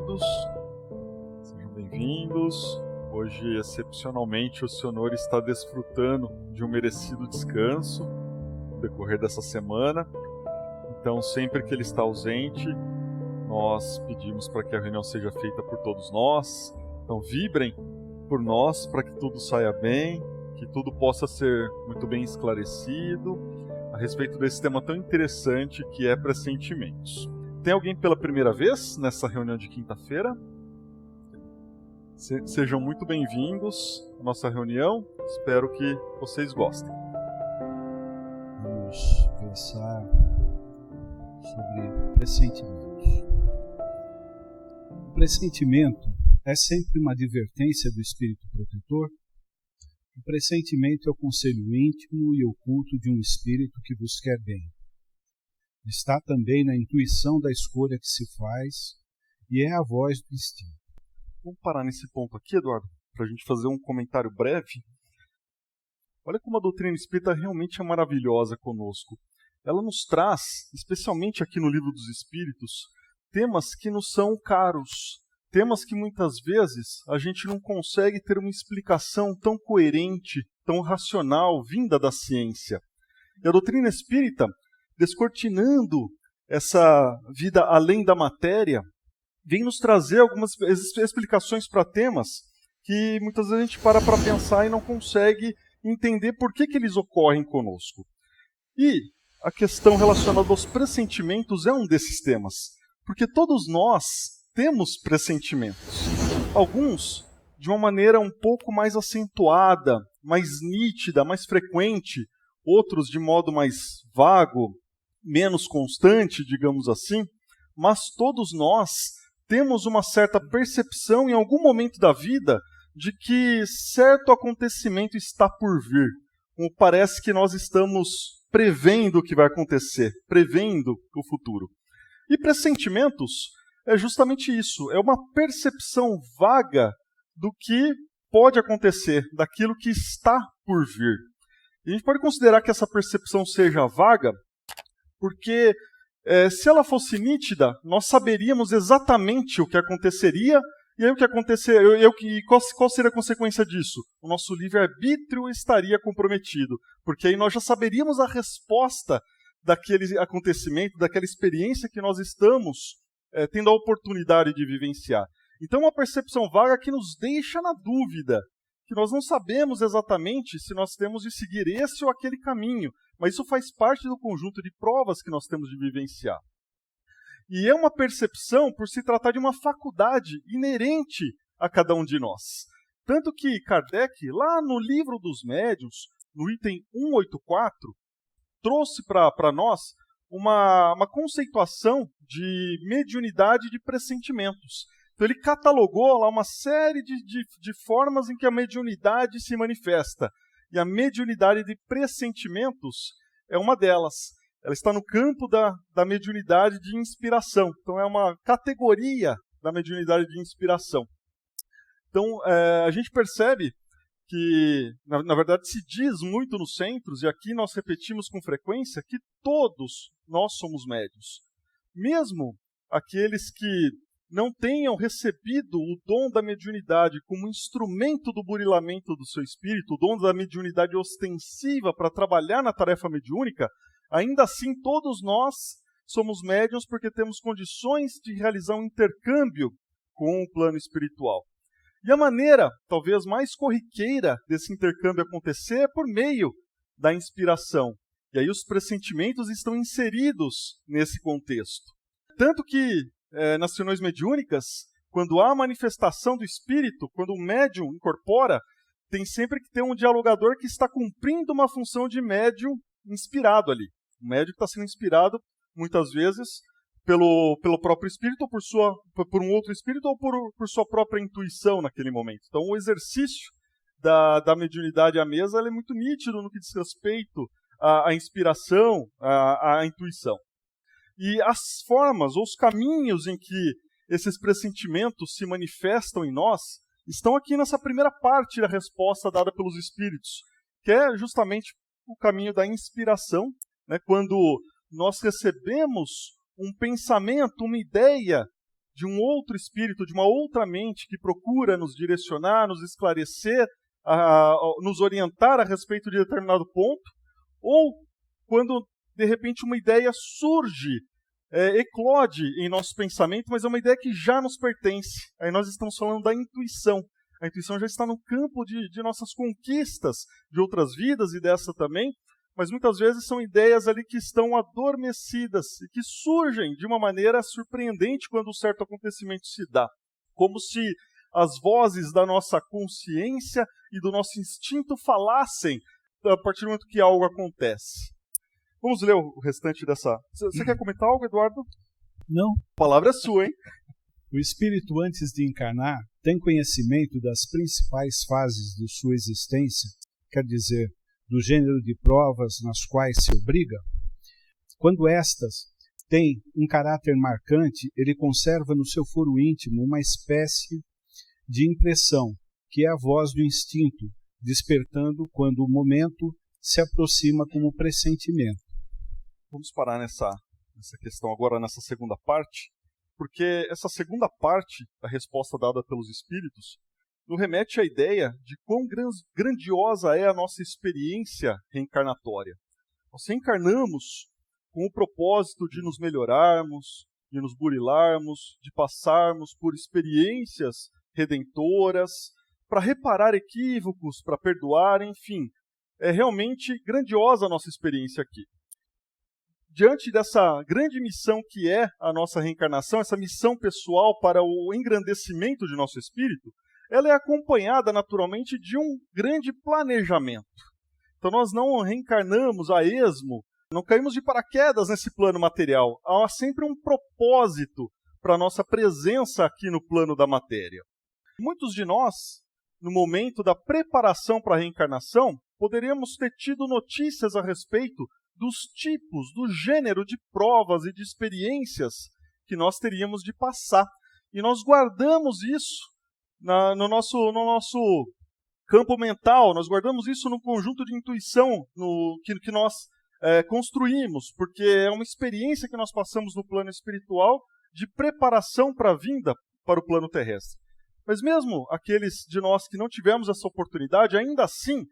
todos, sejam bem-vindos. Hoje, excepcionalmente, o senhor está desfrutando de um merecido descanso no decorrer dessa semana. Então, sempre que ele está ausente, nós pedimos para que a reunião seja feita por todos nós. Então, vibrem por nós para que tudo saia bem, que tudo possa ser muito bem esclarecido a respeito desse tema tão interessante que é pressentimentos. Tem alguém pela primeira vez nessa reunião de quinta-feira? Sejam muito bem-vindos à nossa reunião. Espero que vocês gostem. Vamos pensar sobre pressentimentos. O pressentimento é sempre uma advertência do Espírito Protetor. O pressentimento é o conselho íntimo e oculto de um Espírito que vos quer bem. Está também na intuição da escolha que se faz e é a voz do instinto. Vamos parar nesse ponto aqui, Eduardo, para a gente fazer um comentário breve. Olha como a doutrina espírita realmente é maravilhosa conosco. Ela nos traz, especialmente aqui no Livro dos Espíritos, temas que nos são caros, temas que muitas vezes a gente não consegue ter uma explicação tão coerente, tão racional, vinda da ciência. E a doutrina espírita, descortinando essa vida além da matéria, vem nos trazer algumas explicações para temas que muitas vezes a gente para pensar e não consegue entender por que eles ocorrem conosco. E a questão relacionada aos pressentimentos é um desses temas, porque todos nós temos pressentimentos. Alguns de uma maneira um pouco mais acentuada, mais nítida, mais frequente, outros de modo mais vago, menos constante, digamos assim, mas todos nós temos uma certa percepção em algum momento da vida de que certo acontecimento está por vir. Como parece que nós estamos prevendo o que vai acontecer, prevendo o futuro. E pressentimentos é justamente isso, é uma percepção vaga do que pode acontecer, daquilo que está por vir. E a gente pode considerar que essa percepção seja vaga, porque se ela fosse nítida, nós saberíamos exatamente o que aconteceria, e aí o que aconteceria, qual seria a consequência disso? O nosso livre-arbítrio estaria comprometido, porque aí nós já saberíamos a resposta daquele acontecimento, daquela experiência que nós estamos tendo a oportunidade de vivenciar. Então, uma percepção vaga que nos deixa na dúvida, que nós não sabemos exatamente se nós temos de seguir esse ou aquele caminho, mas isso faz parte do conjunto de provas que nós temos de vivenciar. E é uma percepção por se tratar de uma faculdade inerente a cada um de nós. Tanto que Kardec, lá no Livro dos Médiuns, no item 184, trouxe para nós uma conceituação de mediunidade de pressentimentos. Então ele catalogou lá uma série de formas em que a mediunidade se manifesta. E a mediunidade de pressentimentos é uma delas. Ela está no campo da mediunidade de inspiração. Então é uma categoria da mediunidade de inspiração. Então a gente percebe que, na verdade, se diz muito nos centros, e aqui nós repetimos com frequência, que todos nós somos médiuns. Mesmo aqueles que não tenham recebido o dom da mediunidade como instrumento do burilamento do seu espírito, o dom da mediunidade ostensiva para trabalhar na tarefa mediúnica, ainda assim todos nós somos médiuns porque temos condições de realizar um intercâmbio com o plano espiritual. E a maneira, talvez mais corriqueira desse intercâmbio acontecer é por meio da inspiração. E aí os pressentimentos estão inseridos nesse contexto. Tanto que nas reuniões mediúnicas, quando há manifestação do espírito, quando o médium incorpora, tem sempre que ter um dialogador que está cumprindo uma função de médium inspirado ali. O médium que está sendo inspirado, muitas vezes, pelo próprio espírito, ou por um outro espírito, ou por sua própria intuição naquele momento. Então, o exercício da mediunidade à mesa é muito nítido no que diz respeito à inspiração, à intuição. E as formas ou os caminhos em que esses pressentimentos se manifestam em nós estão aqui nessa primeira parte da resposta dada pelos espíritos, que é justamente o caminho da inspiração, né? Quando nós recebemos um pensamento, uma ideia de um outro espírito, de uma outra mente que procura nos direcionar, nos esclarecer, nos orientar a respeito de determinado ponto, ou quando, de repente, uma ideia surge, eclode em nosso pensamento, mas é uma ideia que já nos pertence. Aí nós estamos falando da intuição. A intuição já está no campo de nossas conquistas de outras vidas e dessa também, mas muitas vezes são ideias ali que estão adormecidas e que surgem de uma maneira surpreendente quando um certo acontecimento se dá. Como se as vozes da nossa consciência e do nosso instinto falassem a partir do momento que algo acontece. Vamos ler o restante dessa... Você quer comentar algo, Eduardo? Não. A palavra é sua, hein? O espírito, antes de encarnar, tem conhecimento das principais fases de sua existência, quer dizer, do gênero de provas nas quais se obriga. Quando estas têm um caráter marcante, ele conserva no seu foro íntimo uma espécie de impressão, que é a voz do instinto, despertando quando o momento se aproxima como pressentimento. Vamos parar nessa questão agora, nessa segunda parte, porque essa segunda parte da resposta dada pelos espíritos nos remete à ideia de quão grandiosa é a nossa experiência reencarnatória. Nós reencarnamos com o propósito de nos melhorarmos, de nos burilarmos, de passarmos por experiências redentoras, para reparar equívocos, para perdoar, enfim. É realmente grandiosa a nossa experiência aqui. Diante dessa grande missão que é a nossa reencarnação, essa missão pessoal para o engrandecimento de nosso espírito, ela é acompanhada naturalmente de um grande planejamento. Então nós não reencarnamos a esmo, não caímos de paraquedas nesse plano material. Há sempre um propósito para a nossa presença aqui no plano da matéria. Muitos de nós, no momento da preparação para a reencarnação, poderíamos ter tido notícias a respeito dos tipos, do gênero de provas e de experiências que nós teríamos de passar. E nós guardamos isso no nosso campo mental, nós guardamos isso no conjunto de intuição que nós construímos, porque é uma experiência que nós passamos no plano espiritual de preparação para a vinda para o plano terrestre. Mas mesmo aqueles de nós que não tivemos essa oportunidade, ainda assim,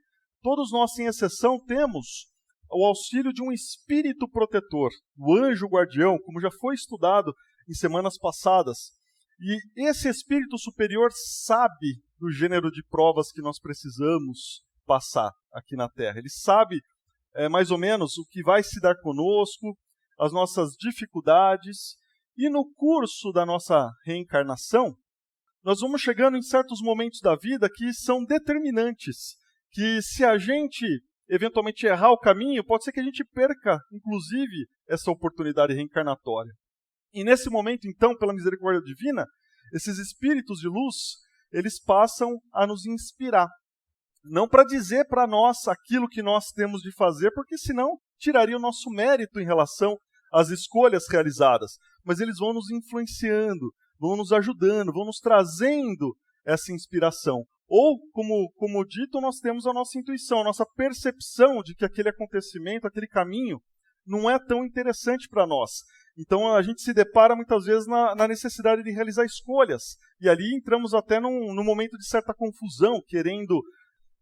todos nós, sem exceção, temos o auxílio de um espírito protetor, o anjo guardião, como já foi estudado em semanas passadas. E esse espírito superior sabe do gênero de provas que nós precisamos passar aqui na Terra. Ele sabe mais ou menos o que vai se dar conosco, as nossas dificuldades. E no curso da nossa reencarnação, nós vamos chegando em certos momentos da vida que são determinantes, que se a gente eventualmente errar o caminho, pode ser que a gente perca, inclusive, essa oportunidade reencarnatória. E nesse momento, então, pela misericórdia divina, esses espíritos de luz, eles passam a nos inspirar. Não para dizer para nós aquilo que nós temos de fazer, porque senão tiraria o nosso mérito em relação às escolhas realizadas. Mas eles vão nos influenciando, vão nos ajudando, vão nos trazendo essa inspiração. Ou, como dito, nós temos a nossa intuição, a nossa percepção de que aquele acontecimento, aquele caminho, não é tão interessante para nós. Então a gente se depara muitas vezes na necessidade de realizar escolhas. E ali entramos até num momento de certa confusão, querendo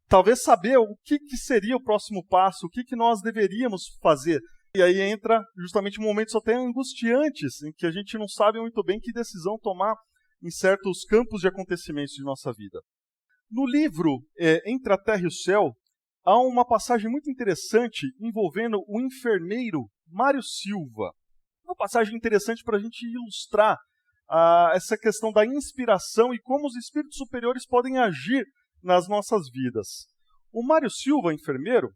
talvez saber o que seria o próximo passo, o que nós deveríamos fazer. E aí entra justamente momentos até angustiantes, em que a gente não sabe muito bem que decisão tomar em certos campos de acontecimentos de nossa vida. No livro Entre a Terra e o Céu, há uma passagem muito interessante envolvendo o enfermeiro Mário Silva. Uma passagem interessante para a gente ilustrar essa questão da inspiração e como os espíritos superiores podem agir nas nossas vidas. O Mário Silva, enfermeiro,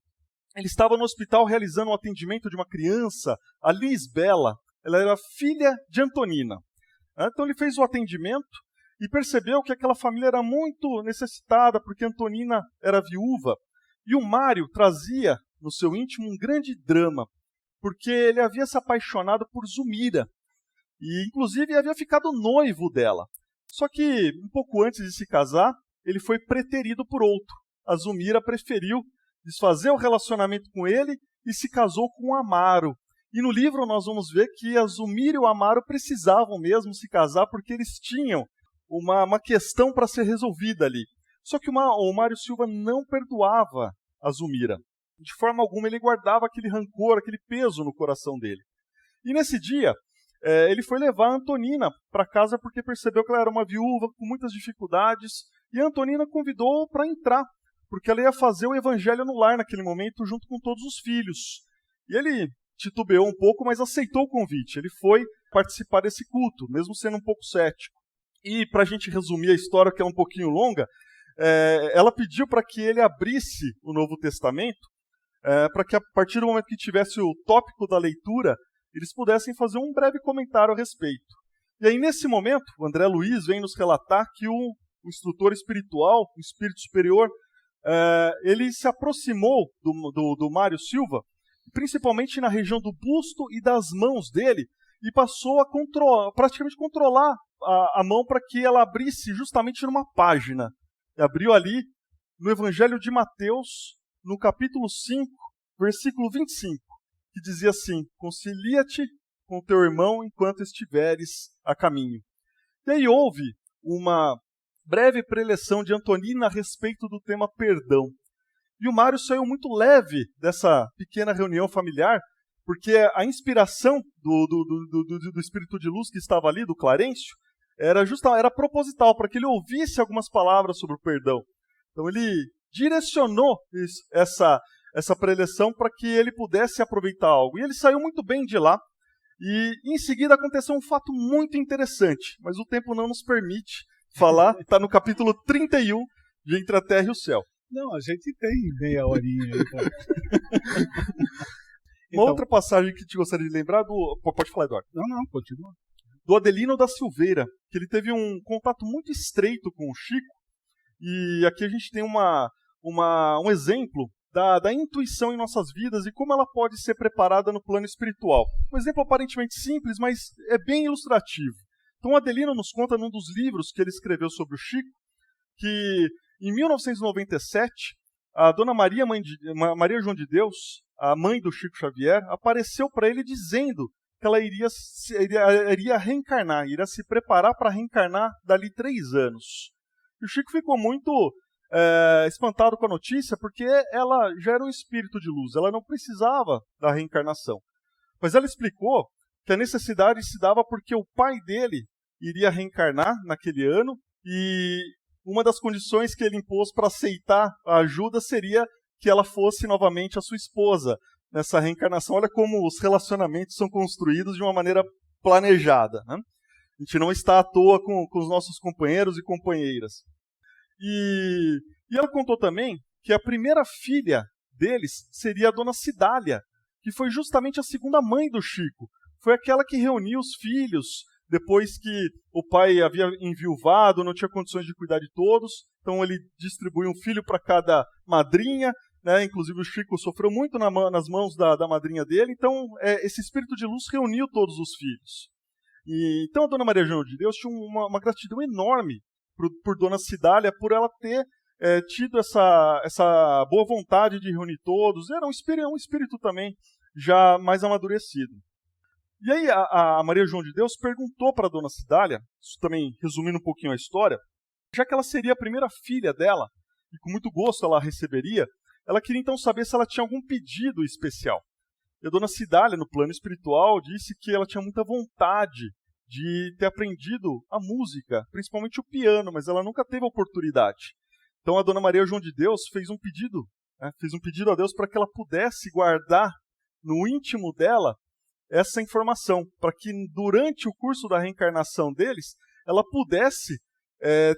ele estava no hospital realizando um atendimento de uma criança, a Lisbela. Ela era filha de Antonina. Então ele fez o atendimento e percebeu que aquela família era muito necessitada, porque Antonina era viúva. E o Mário trazia no seu íntimo um grande drama, porque ele havia se apaixonado por Zumira, e inclusive havia ficado noivo dela. Só que, um pouco antes de se casar, ele foi preterido por outro. A Zumira preferiu desfazer o relacionamento com ele e se casou com Amaro. E no livro nós vamos ver que a Zumira e o Amaro precisavam mesmo se casar porque eles tinham uma questão para ser resolvida ali. Só que o Mário Silva não perdoava a Zumira. De forma alguma ele guardava aquele rancor, aquele peso no coração dele. E nesse dia, ele foi levar a Antonina para casa porque percebeu que ela era uma viúva com muitas dificuldades. E a Antonina convidou para entrar, porque ela ia fazer o evangelho no lar naquele momento junto com todos os filhos. E ele titubeou um pouco, mas aceitou o convite. Ele foi participar desse culto, mesmo sendo um pouco cético. E para a gente resumir a história, que é um pouquinho longa, ela pediu para que ele abrisse o Novo Testamento, para que a partir do momento que tivesse o tópico da leitura, eles pudessem fazer um breve comentário a respeito. E aí, nesse momento, o André Luiz vem nos relatar que o instrutor espiritual, o espírito superior, ele se aproximou do Mário Silva, principalmente na região do busto e das mãos dele, e passou a praticamente controlar a mão para que ela abrisse justamente numa página. E abriu ali no Evangelho de Mateus, no capítulo 5, versículo 25, que dizia assim: concilia-te com teu irmão enquanto estiveres a caminho. E aí houve uma breve preleção de Antonina a respeito do tema perdão. E o Mário saiu muito leve dessa pequena reunião familiar, porque a inspiração do espírito de luz que estava ali, do Clarencio, era proposital, para que ele ouvisse algumas palavras sobre o perdão. Então ele direcionou essa preleção para que ele pudesse aproveitar algo. E ele saiu muito bem de lá, e em seguida aconteceu um fato muito interessante, mas o tempo não nos permite falar, está no capítulo 31 de Entre a Terra e o Céu. Não, a gente tem meia horinha aí, cara. Uma outra passagem que te gostaria de lembrar Pode falar, Eduardo. Não, continua. Do Adelino da Silveira, que ele teve um contato muito estreito com o Chico, e aqui a gente tem um exemplo da intuição em nossas vidas e como ela pode ser preparada no plano espiritual. Um exemplo aparentemente simples, mas é bem ilustrativo. Então o Adelino nos conta num dos livros que ele escreveu sobre o Chico, que em 1997, a dona Maria João de Deus, a mãe do Chico Xavier, apareceu para ele dizendo que ela iria reencarnar, iria se preparar para reencarnar dali 3 anos. E o Chico ficou muito espantado com a notícia, porque ela já era um espírito de luz, ela não precisava da reencarnação. Mas ela explicou que a necessidade se dava porque o pai dele iria reencarnar naquele ano, e uma das condições que ele impôs para aceitar a ajuda seria que ela fosse novamente a sua esposa nessa reencarnação. Olha como os relacionamentos são construídos de uma maneira planejada, né? A gente não está à toa com os nossos companheiros e companheiras. E ela contou também que a primeira filha deles seria a dona Cidália, que foi justamente a segunda mãe do Chico. Foi aquela que reuniu os filhos depois que o pai havia enviuvado, não tinha condições de cuidar de todos. Então ele distribuiu um filho para cada madrinha, né? Inclusive o Chico sofreu muito nas mãos da madrinha dele. Então esse espírito de luz reuniu todos os filhos. Então a dona Maria João de Deus tinha uma gratidão enorme por dona Cidália, por ela ter tido essa boa vontade de reunir todos. Era um espírito também já mais amadurecido. E aí a Maria João de Deus perguntou para a dona Cidália, isso também resumindo um pouquinho a história, já que ela seria a primeira filha dela, e com muito gosto ela receberia, ela queria então saber se ela tinha algum pedido especial. E a dona Cidália, no plano espiritual, disse que ela tinha muita vontade de ter aprendido a música, principalmente o piano, mas ela nunca teve a oportunidade. Então a dona Maria João de Deus fez um pedido a Deus para que ela pudesse guardar no íntimo dela essa informação, para que durante o curso da reencarnação deles, ela pudesse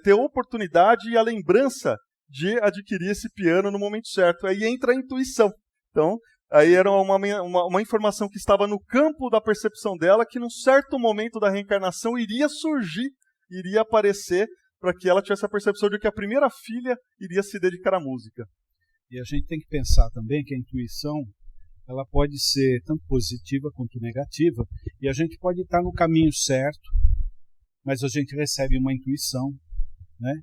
ter a oportunidade e a lembrança de adquirir esse piano no momento certo. Aí entra a intuição. Então, aí era uma informação que estava no campo da percepção dela, que num certo momento da reencarnação iria surgir, iria aparecer, para que ela tivesse a percepção de que a primeira filha iria se dedicar à música. E a gente tem que pensar também que a intuição, ela pode ser tanto positiva quanto negativa, e a gente pode estar no caminho certo, mas a gente recebe uma intuição, né,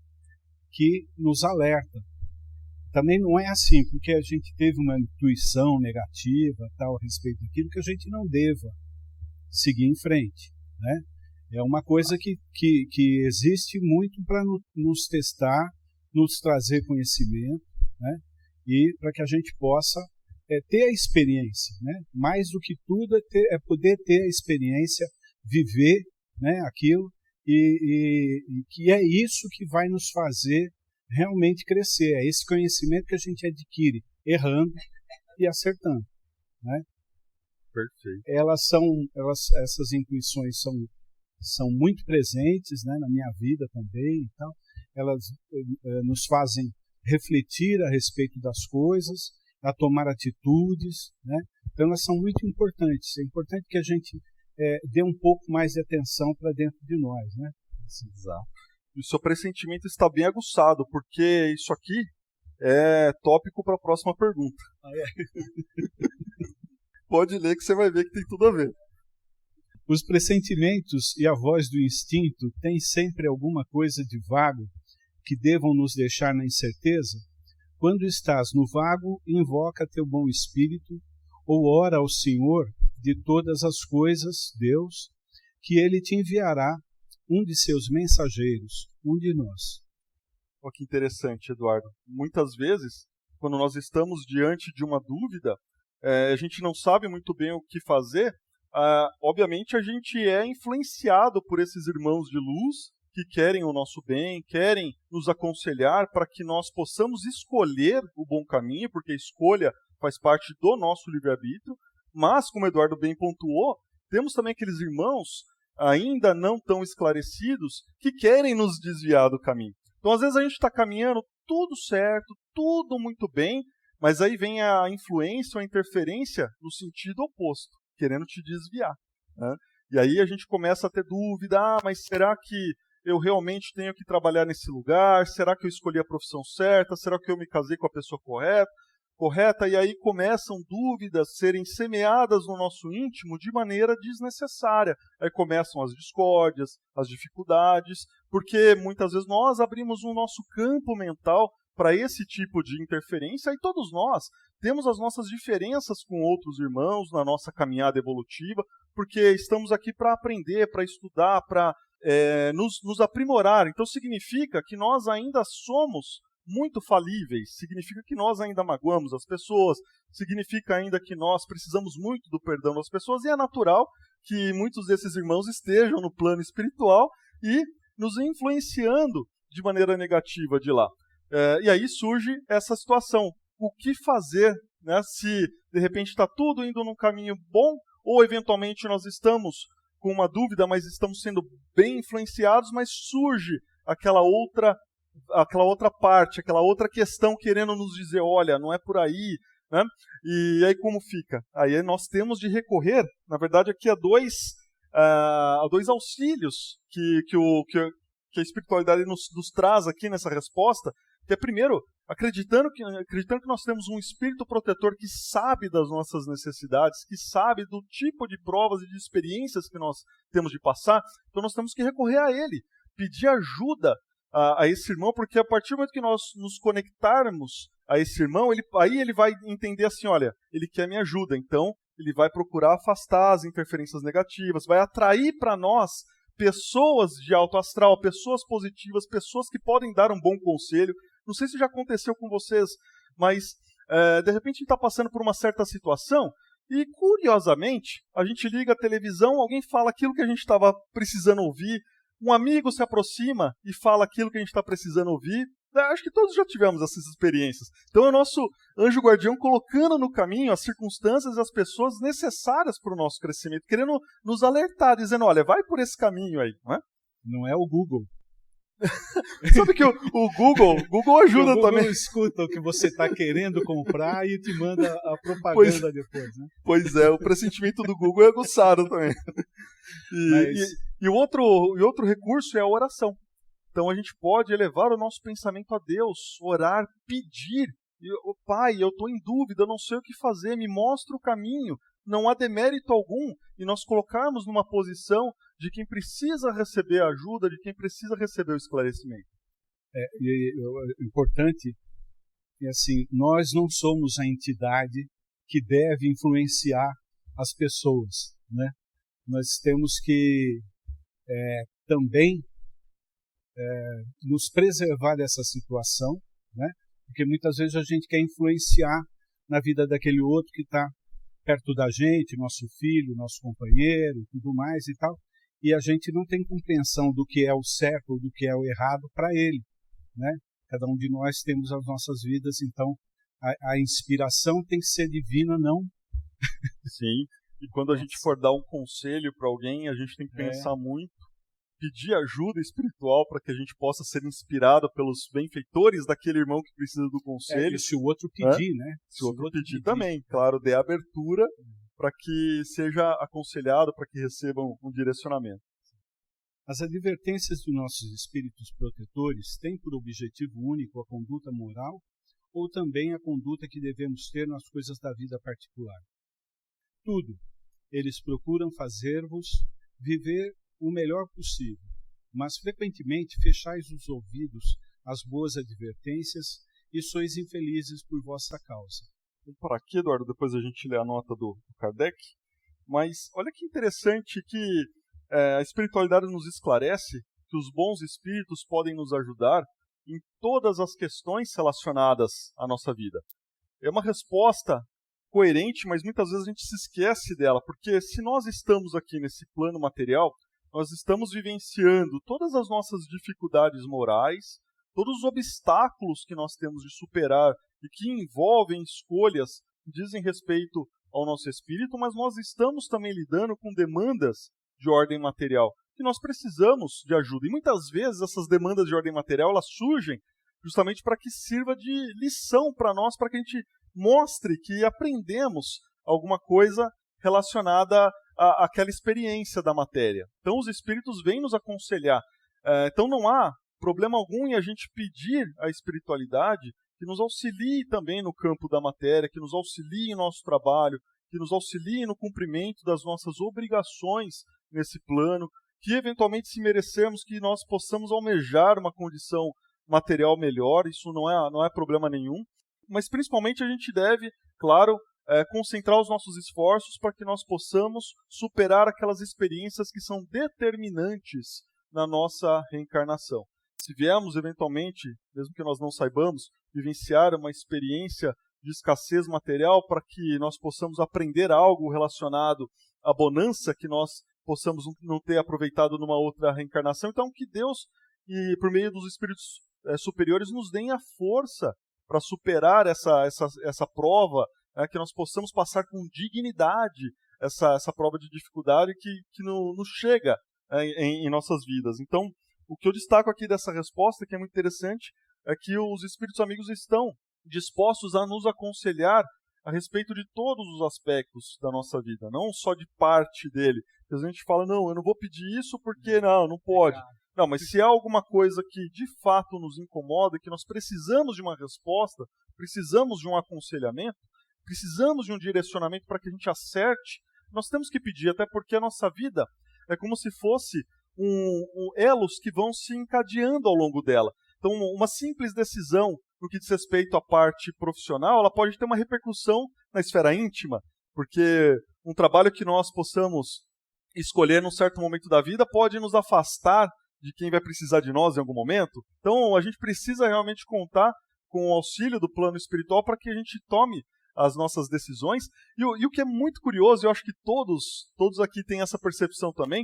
que nos alerta. também não é assim, porque a gente teve uma intuição negativa tal, a respeito daquilo, que a gente não deva seguir em frente, né? É uma coisa que existe muito para nos testar, nos trazer conhecimento, né? E para que a gente possa ter a experiência, né? Mais do que tudo é poder ter a experiência, viver, né, aquilo, e que é isso que vai nos fazer realmente crescer. É esse conhecimento que a gente adquire errando e acertando, né? Perfeito. Essas intuições são muito presentes, né, na minha vida também e tal. Elas nos fazem refletir a respeito das coisas, a tomar atitudes, né? Então elas são muito importantes. É importante que a gente dê um pouco mais de atenção para dentro de nós, né? Assim, exato. E o seu pressentimento está bem aguçado, porque isso aqui é tópico para a próxima pergunta. Pode ler que você vai ver que tem tudo a ver. Os pressentimentos e a voz do instinto têm sempre alguma coisa de vago que devam nos deixar na incerteza? Quando estás no vago, invoca teu bom espírito ou ora ao Senhor de todas as coisas, Deus, que Ele te enviará um de seus mensageiros, um de nós. Olha que interessante, Eduardo. Muitas vezes, quando nós estamos diante de uma dúvida, a gente não sabe muito bem o que fazer. Obviamente, a gente é influenciado por esses irmãos de luz que querem o nosso bem, querem nos aconselhar para que nós possamos escolher o bom caminho, porque a escolha faz parte do nosso livre-arbítrio. Mas, como o Eduardo bem pontuou, temos também aqueles irmãos ainda não tão esclarecidos que querem nos desviar do caminho. Então, às vezes, a gente está caminhando tudo certo, tudo muito bem, mas aí vem a influência ou a interferência no sentido oposto, querendo te desviar, né? E aí a gente começa a ter dúvida, mas será que eu realmente tenho que trabalhar nesse lugar? Será que eu escolhi a profissão certa? Será que eu me casei com a pessoa correta? E aí começam dúvidas a serem semeadas no nosso íntimo de maneira desnecessária. Aí começam as discórdias, as dificuldades, porque muitas vezes nós abrimos o nosso campo mental para esse tipo de interferência, e todos nós temos as nossas diferenças com outros irmãos na nossa caminhada evolutiva, porque estamos aqui para aprender, para estudar, para nos aprimorar. Então significa que nós ainda somos muito falíveis, significa que nós ainda magoamos as pessoas, significa ainda que nós precisamos muito do perdão das pessoas, e é natural que muitos desses irmãos estejam no plano espiritual e nos influenciando de maneira negativa de lá. E aí surge essa situação. O que fazer, né, se de repente está tudo indo num caminho bom, ou eventualmente nós estamos com uma dúvida, mas estamos sendo bem influenciados, mas surge aquela outra parte, aquela outra questão querendo nos dizer, olha, não é por aí, né? E aí como fica? Aí nós temos de recorrer, na verdade, aqui a dois auxílios que a espiritualidade nos traz aqui nessa resposta, que é, primeiro, acreditando que nós temos um espírito protetor que sabe das nossas necessidades, que sabe do tipo de provas e de experiências que nós temos de passar, então nós temos que recorrer a ele, pedir ajuda a esse irmão, porque a partir do momento que nós nos conectarmos a esse irmão, aí ele vai entender assim, olha, ele quer minha ajuda, então ele vai procurar afastar as interferências negativas, vai atrair para nós pessoas de alto astral, pessoas positivas, pessoas que podem dar um bom conselho. Não sei se já aconteceu com vocês, mas de repente a gente está passando por uma certa situação e, curiosamente, a gente liga a televisão, alguém fala aquilo que a gente estava precisando ouvir, um amigo se aproxima e fala aquilo que a gente está precisando ouvir. Acho que todos já tivemos essas experiências. Então é o nosso anjo guardião colocando no caminho as circunstâncias e as pessoas necessárias para o nosso crescimento, querendo nos alertar, dizendo, olha, vai por esse caminho aí. Não é, não é o Google. Sabe que o Google ajuda também. O Google escuta o que você está querendo comprar e te manda a propaganda depois, né? Pois é, o pressentimento do Google é aguçado também. E o outro recurso é a oração. Então a gente pode elevar o nosso pensamento a Deus, orar, pedir. Pai, eu estou em dúvida, eu não sei o que fazer, me mostra o caminho. Não há demérito algum em nós colocarmos numa posição de quem precisa receber a ajuda, de quem precisa receber o esclarecimento. É importante E assim, nós não somos a entidade que deve influenciar as pessoas, né? Nós temos que também nos preservar dessa situação, né? Porque muitas vezes a gente quer influenciar na vida daquele outro que está perto da gente, nosso filho, nosso companheiro, tudo mais e tal, e a gente não tem compreensão do que é o certo ou do que é o errado para ele, né? Cada um de nós temos as nossas vidas, então a inspiração tem que ser divina, não? Sim, e quando a gente for dar um conselho para alguém, a gente tem que pensar muito, pedir ajuda espiritual para que a gente possa ser inspirado pelos benfeitores daquele irmão que precisa do conselho. E se o outro pedir, né? Se o outro pedir também, claro, dê abertura para que seja aconselhado, para que recebam um direcionamento. As advertências dos nossos espíritos protetores têm por objetivo único a conduta moral ou também a conduta que devemos ter nas coisas da vida particular? Tudo. Eles procuram fazer-vos viver o melhor possível, mas frequentemente fechais os ouvidos às boas advertências e sois infelizes por vossa causa. Vamos parar aqui, Eduardo, depois a gente lê a nota do Kardec, mas olha que interessante que a espiritualidade nos esclarece que os bons espíritos podem nos ajudar em todas as questões relacionadas à nossa vida. É uma resposta coerente, mas muitas vezes a gente se esquece dela, porque se nós estamos aqui nesse plano material, nós estamos vivenciando todas as nossas dificuldades morais, todos os obstáculos que nós temos de superar e que envolvem escolhas que dizem respeito ao nosso espírito, mas nós estamos também lidando com demandas de ordem material, que nós precisamos de ajuda. E muitas vezes essas demandas de ordem material, elas surgem justamente para que sirva de lição para nós, para que a gente mostre que aprendemos alguma coisa relacionada àquela experiência da matéria. Então os espíritos vêm nos aconselhar. Então não há problema algum em a gente pedir à espiritualidade que nos auxilie também no campo da matéria, que nos auxilie em nosso trabalho, que nos auxilie no cumprimento das nossas obrigações nesse plano, que eventualmente, se merecermos, que nós possamos almejar uma condição material melhor, isso não é problema nenhum, mas principalmente a gente deve, claro, concentrar os nossos esforços para que nós possamos superar aquelas experiências que são determinantes na nossa reencarnação. Se viemos, eventualmente, mesmo que nós não saibamos, vivenciar uma experiência de escassez material para que nós possamos aprender algo relacionado à bonança que nós possamos não ter aproveitado numa outra reencarnação. Então, que Deus, e por meio dos espíritos superiores, nos deem a força para superar essa prova, que nós possamos passar com dignidade essa prova de dificuldade que nos chega em nossas vidas. Então, o que eu destaco aqui dessa resposta, que é muito interessante, é que os espíritos amigos estão dispostos a nos aconselhar a respeito de todos os aspectos da nossa vida, não só de parte dele. Porque a gente fala, não, eu não vou pedir isso porque não pode. Não, mas se há alguma coisa que de fato nos incomoda, que nós precisamos de uma resposta, precisamos de um aconselhamento, precisamos de um direcionamento para que a gente acerte, nós temos que pedir, até porque a nossa vida é como se fosse elos que vão se encadeando ao longo dela. Então, uma simples decisão no que diz respeito à parte profissional, ela pode ter uma repercussão na esfera íntima, porque um trabalho que nós possamos escolher num certo momento da vida pode nos afastar de quem vai precisar de nós em algum momento. Então, a gente precisa realmente contar com o auxílio do plano espiritual para que a gente tome as nossas decisões. E o que é muito curioso, eu acho que todos aqui têm essa percepção também,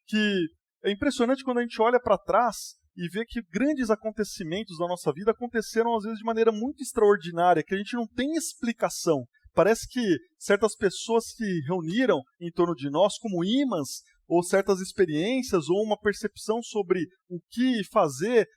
que é impressionante quando a gente olha para trás e vê que grandes acontecimentos da nossa vida aconteceram, às vezes, de maneira muito extraordinária, que a gente não tem explicação. Parece que certas pessoas se reuniram em torno de nós como ímãs, ou certas experiências, ou uma percepção sobre o que fazer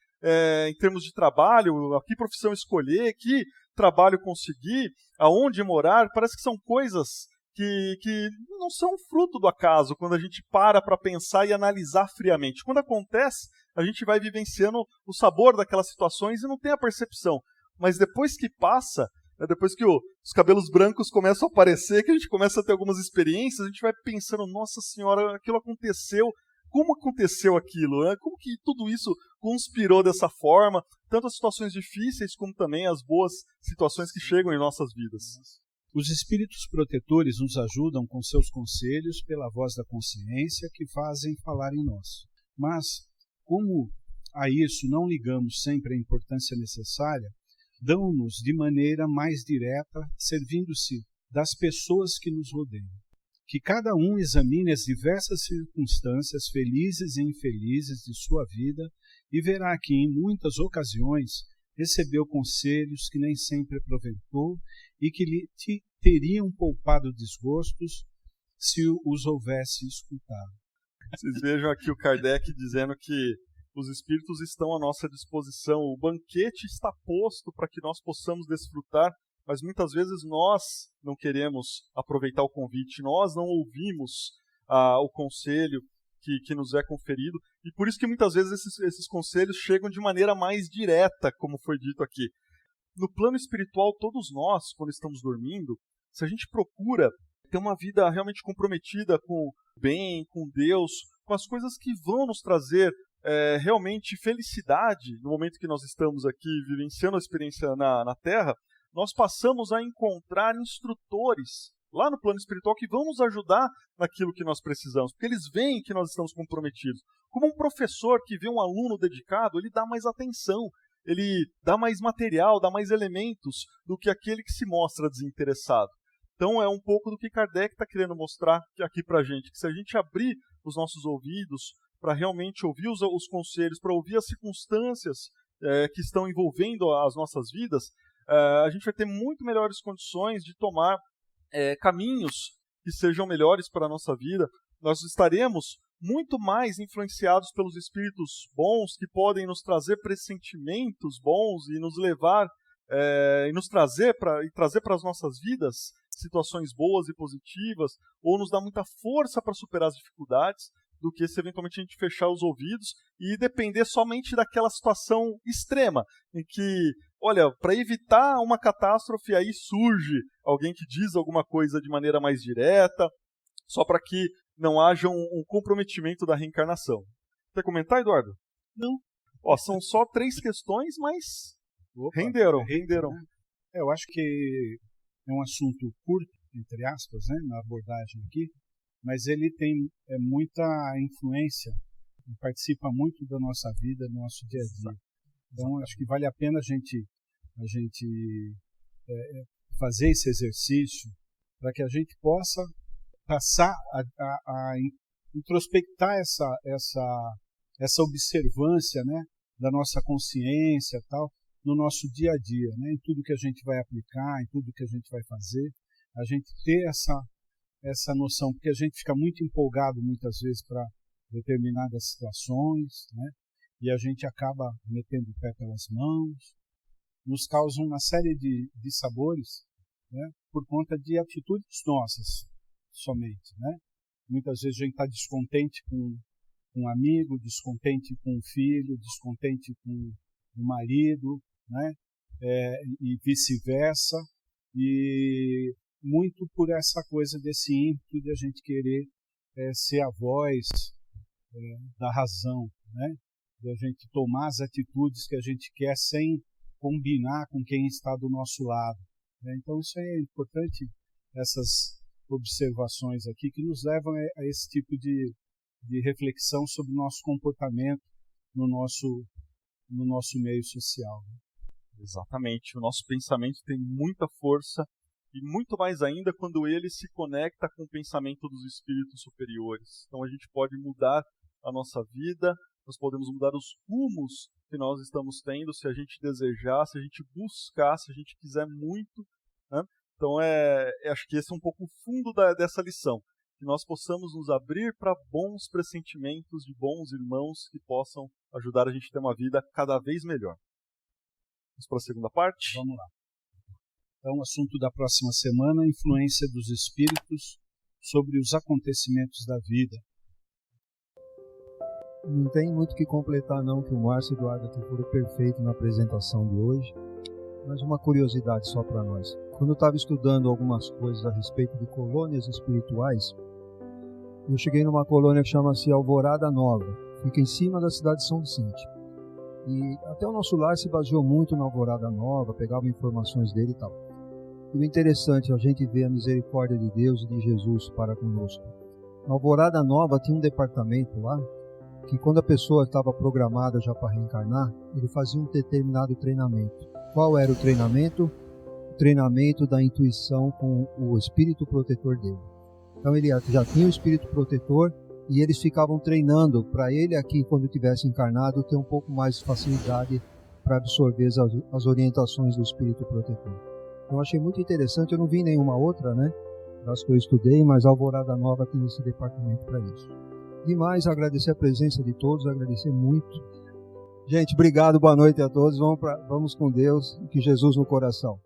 em termos de trabalho, a que profissão escolher, que trabalho conseguir, aonde morar. Parece que são coisas que não são fruto do acaso, quando a gente para pensar e analisar friamente. Quando acontece, a gente vai vivenciando o sabor daquelas situações e não tem a percepção. Mas depois que passa, depois que os cabelos brancos começam a aparecer, que a gente começa a ter algumas experiências, a gente vai pensando, nossa senhora, aquilo aconteceu como aconteceu aquilo, né? Como que tudo isso conspirou dessa forma, tanto as situações difíceis como também as boas situações que chegam em nossas vidas. Os espíritos protetores nos ajudam com seus conselhos pela voz da consciência que fazem falar em nós. Mas, como a isso não ligamos sempre a importância necessária, dão-nos de maneira mais direta, servindo-se das pessoas que nos rodeiam. Que cada um examine as diversas circunstâncias felizes e infelizes de sua vida e verá que, em muitas ocasiões, recebeu conselhos que nem sempre aproveitou e que lhe teriam poupado desgostos se os houvesse escutado. Vocês vejam aqui o Kardec dizendo que os espíritos estão à nossa disposição, o banquete está posto para que nós possamos desfrutar, mas muitas vezes nós não queremos aproveitar o convite, nós não ouvimos o conselho que nos é conferido, e por isso que muitas vezes esses conselhos chegam de maneira mais direta, como foi dito aqui. No plano espiritual, todos nós, quando estamos dormindo, se a gente procura ter uma vida realmente comprometida com o bem, com Deus, com as coisas que vão nos trazer realmente felicidade no momento que nós estamos aqui vivenciando a experiência na Terra, nós passamos a encontrar instrutores lá no plano espiritual que vão nos ajudar naquilo que nós precisamos, porque eles veem que nós estamos comprometidos. Como um professor que vê um aluno dedicado, ele dá mais atenção, ele dá mais material, dá mais elementos do que aquele que se mostra desinteressado. Então é um pouco do que Kardec está querendo mostrar aqui para a gente, que se a gente abrir os nossos ouvidos para realmente ouvir os conselhos, para ouvir as circunstâncias que estão envolvendo as nossas vidas, a gente vai ter muito melhores condições de tomar caminhos que sejam melhores para a nossa vida. Nós estaremos muito mais influenciados pelos espíritos bons que podem nos trazer pressentimentos bons e nos levar e nos trazer para as nossas vidas situações boas e positivas, ou nos dar muita força para superar as dificuldades, do que se eventualmente a gente fechar os ouvidos e depender somente daquela situação extrema, em que, olha, para evitar uma catástrofe, aí surge alguém que diz alguma coisa de maneira mais direta, só para que não haja um comprometimento da reencarnação. Quer comentar, Eduardo? Não. São só 3 questões, mas renderam. Eu acho que é um assunto curto, entre aspas, né, na abordagem aqui, mas ele tem muita influência, participa muito da nossa vida, do nosso dia a dia. Então, acho que vale a pena a gente fazer esse exercício para que a gente possa passar a introspectar essa observância, né, da nossa consciência tal, no nosso dia a dia, né, em tudo que a gente vai aplicar, em tudo que a gente vai fazer, a gente ter essa noção, porque a gente fica muito empolgado muitas vezes para determinadas situações, né? E a gente acaba metendo o pé pelas mãos, nos causa uma série de sabores, né? Por conta de atitudes nossas somente, né? Muitas vezes a gente está descontente com um amigo, descontente com um filho, descontente com o marido, né? E vice-versa, e muito por essa coisa desse ímpeto de a gente querer ser a voz da razão, né? De a gente tomar as atitudes que a gente quer sem combinar com quem está do nosso lado, né? Então isso é importante, essas observações aqui que nos levam a esse tipo de reflexão sobre o nosso comportamento no nosso meio social. Exatamente, o nosso pensamento tem muita força, e muito mais ainda quando ele se conecta com o pensamento dos espíritos superiores. Então a gente pode mudar a nossa vida, nós podemos mudar os rumos que nós estamos tendo, se a gente desejar, se a gente buscar, se a gente quiser muito, né? Então acho que esse é um pouco o fundo dessa lição, que nós possamos nos abrir para bons pressentimentos de bons irmãos que possam ajudar a gente a ter uma vida cada vez melhor. Vamos para a segunda parte? Vamos lá. Então, o assunto da próxima semana, a influência dos espíritos sobre os acontecimentos da vida. Não tem muito o que completar não, que o Márcio Eduardo foi perfeito na apresentação de hoje. Mas uma curiosidade só para nós. Quando eu estava estudando algumas coisas a respeito de colônias espirituais, Eu cheguei numa colônia que chama-se Alvorada Nova, fica em cima da cidade de São Vicente. E até o nosso lar se baseou muito na Alvorada Nova, pegava informações dele e tal. E o interessante é a gente ver a misericórdia de Deus e de Jesus para conosco. Na Alvorada Nova tinha um departamento lá, que quando a pessoa estava programada já para reencarnar, ele fazia um determinado treinamento. Qual era o treinamento? O treinamento da intuição com o espírito protetor dele. Então ele já tinha o espírito protetor e eles ficavam treinando para ele aqui, quando tivesse encarnado, ter um pouco mais de facilidade para absorver as orientações do espírito protetor. Então achei muito interessante, eu não vi nenhuma outra, né? Das que eu estudei, mas a Alvorada Nova tem esse departamento para isso. Demais, agradecer a presença de todos, agradecer muito. Gente, obrigado, boa noite a todos, vamos com Deus, que Jesus no coração.